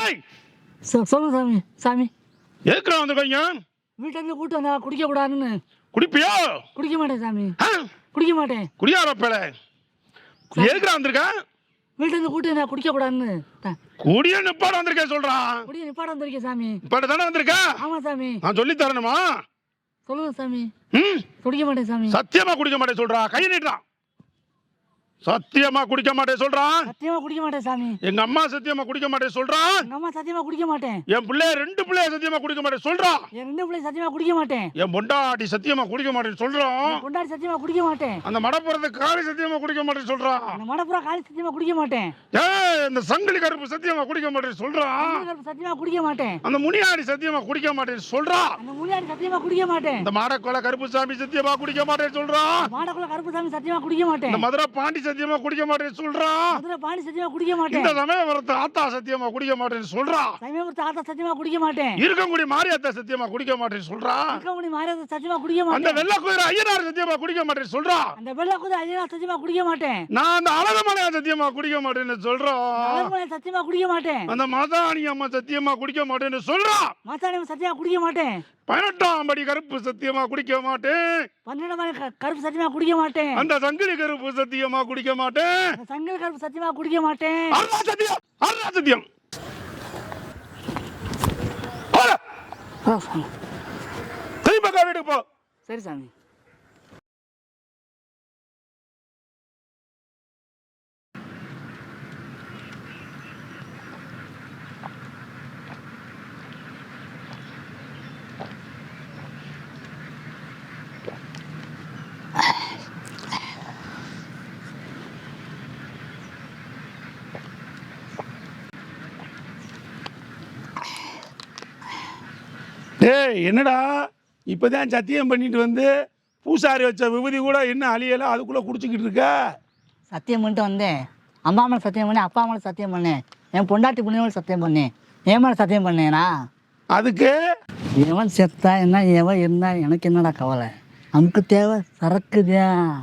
ஏய் சொல்லுங்க சாமி. சாமி எதுக்குடா வந்திருக்கீங்க? வீட்டிலேருந்து கூட்டு வந்தா குடிக்க கூடாதுன்னு. குடிப்பியா? குடிக்க மாட்டேன் சாமி. ஆ? குடிக்க மாட்டேன். குடியார பேல எதுக்குடா வந்திருக்க? வீட்டிலேருந்து கூட்டு வந்தா குடிக்க கூடாதுன்னு. குடிய நிப்பாட வந்திருக்கேன் சொல்றான். குடிய நிப்பாட வந்திருக்கேன் சாமி. நிப்பாட தானே வந்திருக்க? ஆமா சாமி. நான் சொல்லி தரணுமா? சொல்லுங்க சாமி. ம் குடிக்க மாட்டேன் சாமி. சத்தியமா குடிக்க மாட்டேன் சொல்றா. கை நீட்டுறான். சத்தியமா குடிக்க மாட்டேன் சொல்றான். சத்தியமா குடிக்க மாட்டேன் சாமி. எங்க அம்மா சத்தியமா குடிக்க மாட்டேன் சொல்றான். எங்க அம்மா சத்தியமா குடிக்க மாட்டேன். என் பிள்ளை 2 பிள்ளைய சத்தியமா குடிக்க மாட்டேன் சொல்றான். என் 2 பிள்ளை சத்தியமா குடிக்க மாட்டேன். என் பொண்டாட்டி சத்தியமா குடிக்க மாட்டேன் சொல்றான். கொண்டாடி சத்தியமா குடிக்க மாட்டேன். அந்த மடப்புறத்து காளி சத்தியமா குடிக்க மாட்டேன் சொல்றான். அந்த மடப்புறா காலி சத்தியமா குடிக்க மாட்டேன். ஏய் இந்த சங்கிலி கருப்பு சத்தியமா குடிக்க மாட்டேன் சொல்றான். சத்தியமா குடிக்க மாட்டேன். அந்த முனியாடி சத்தியமா குடிக்க மாட்டேன் சொல்றான். அந்த முனியாடி சத்தியமா குடிக்க மாட்டேன். இந்த மாடக்கொலை கருப்பு சாமி சத்தியமா குடிக்க மாட்டேன் சொல்றான். மாடக்குள்ள கருப்பு சாமி சத்தியமா குடிக்க மாட்டேன். இந்த மதுரை பாண்டி சத்தியமா குடிக்க மாட்டேன் சொல்றான். மதுரை பாண்டி சத்தியமா குடிக்க மாட்டேன். இந்த சமயபுரத்து ஆத்தா சத்தியமா குடிக்க மாட்டேன்னு சொல்றான். சமயபுரத்து ஆத்தா சத்தியமா குடிக்க மாட்டேன். இருக்கங்குடி மாரியாத்தா சத்தியமா குடிக்க மாட்டேன்னு சொல்றான். இருக்கங்குடி மாரியாத்தா சத்தியமா குடிக்க அந்த மாட்டேன். வெள்ள குதிரை ஐயனார் சத்தியமா குடிக்க மாட்டேன்னு சொல்றான். அந்த வெள்ள குதிரை ஐயனார் சத்தியமா குடிக்க மாட்டேன். நான் அந்த அழகமலையா சத்தியமா குடிக்க மாட்டேன்னு சொல்றான். அழகுமலை சத்தியமா குடிக்க மாட்டேன். அந்த மதானி அம்மா சத்தியமா குடிக்க மாட்டேன்னு சொல்றான். மாசாணி சத்தியமா குடிக்க மாட்டேன். 18ஆம் படி கருப்பு சத்தியமா குடிக்க மாட்டேன். 12 கருப்பு சத்தியமா குடிக்க மாட்டேன். அந்த சங்கிலி கருப்பு சத்தியமா குடிக்க மாட்டேன். அந்த சங்கல் கருப்பு சத்தியமா குடிக்க மாட்டேன். அல்லா சத்தியம் அல்லா சத்தியம். போடா. திரும்ப வீட்டுக்கு போ. சரி சாமி. டேய் என்னடா இப்போதான் சத்தியம் பண்ணிட்டு வந்து பூசாரி வச்ச விபூதி கூட என்ன அழியலை அதுக்குள்ளே குடிச்சிக்கிட்டு இருக்க? சத்தியம் பண்ணிட்டு வந்தேன். அம்மா மேலே சத்தியம் பண்ணேன். அப்பா மேலே சத்தியம் பண்ணேன். என் பொண்டாட்டி புண்ணியமேல சத்தியம் பண்ணேன். என் மேலே சத்தியம் பண்ணேனா? அதுக்கு எவன் செத்தா என்ன எவன் இருந்தா எனக்கு என்னடா கவலை? நமக்கு தேவை சரக்குதான்.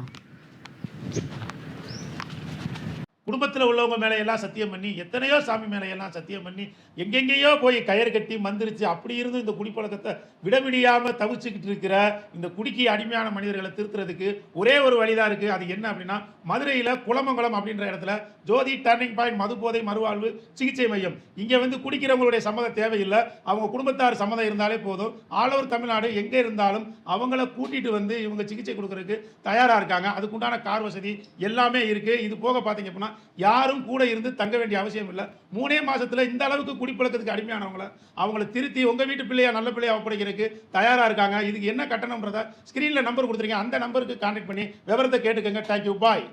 குடும்பத்தில் உள்ளவங்க மேலே எல்லாம் சத்தியம் பண்ணி எத்தனையோ சாமி மேலே எல்லாம் சத்தியம் பண்ணி எங்கெங்கேயோ போய் கயிறு கட்டி மந்திரிச்சு அப்படி இருந்து இந்த குடிப்பழக்கத்தை விடவிடியாமல் தவிச்சுக்கிட்டு இருக்கிற இந்த குடிக்கு அடிமையான மனிதர்களை திருத்துறதுக்கு ஒரே ஒரு வழிதான் இருக்குது. அது என்ன அப்படின்னா, மதுரையில் குளமங்கலம் அப்படின்ற இடத்துல ஜோதி டர்னிங் பாயிண்ட் மது போதை மறுவாழ்வு சிகிச்சை மையம். இங்கே வந்து குடிக்கிறவங்களுடைய சம்மதம் தேவையில்லை. அவங்க குடும்பத்தார் சம்மதம் இருந்தாலே போதும். ஆல் ஓவர் தமிழ்நாடு எங்கே இருந்தாலும் அவங்கள கூட்டிகிட்டு வந்து இவங்க சிகிச்சை கொடுக்கறதுக்கு தயாராக இருக்காங்க. அதுக்குண்டான கார் வசதி எல்லாமே இருக்குது. இது போக பார்த்தீங்க அப்படின்னா யாரும் கூட இருந்து தங்க வேண்டிய அவசியம் இல்லை. 3 மாசத்துல இந்த அளவுக்கு குடிப்பழக்கத்துக்கு அவங்கள திருத்தி உங்க வீட்டு பிள்ளையா நல்ல பிள்ளையா ஒப்படைக்கிறதுக்கு தயாரா இருக்காங்க. இதுக்கு என்ன கட்டணம்ன்றத ஸ்கிரீன்ல நம்பர் கொடுத்துருக்கீங்க. அந்த நம்பருக்கு கான்டாக்ட் பண்ணி விவரத்தை கேட்டுக்கங்க. தேங்க்யூ, பாய்.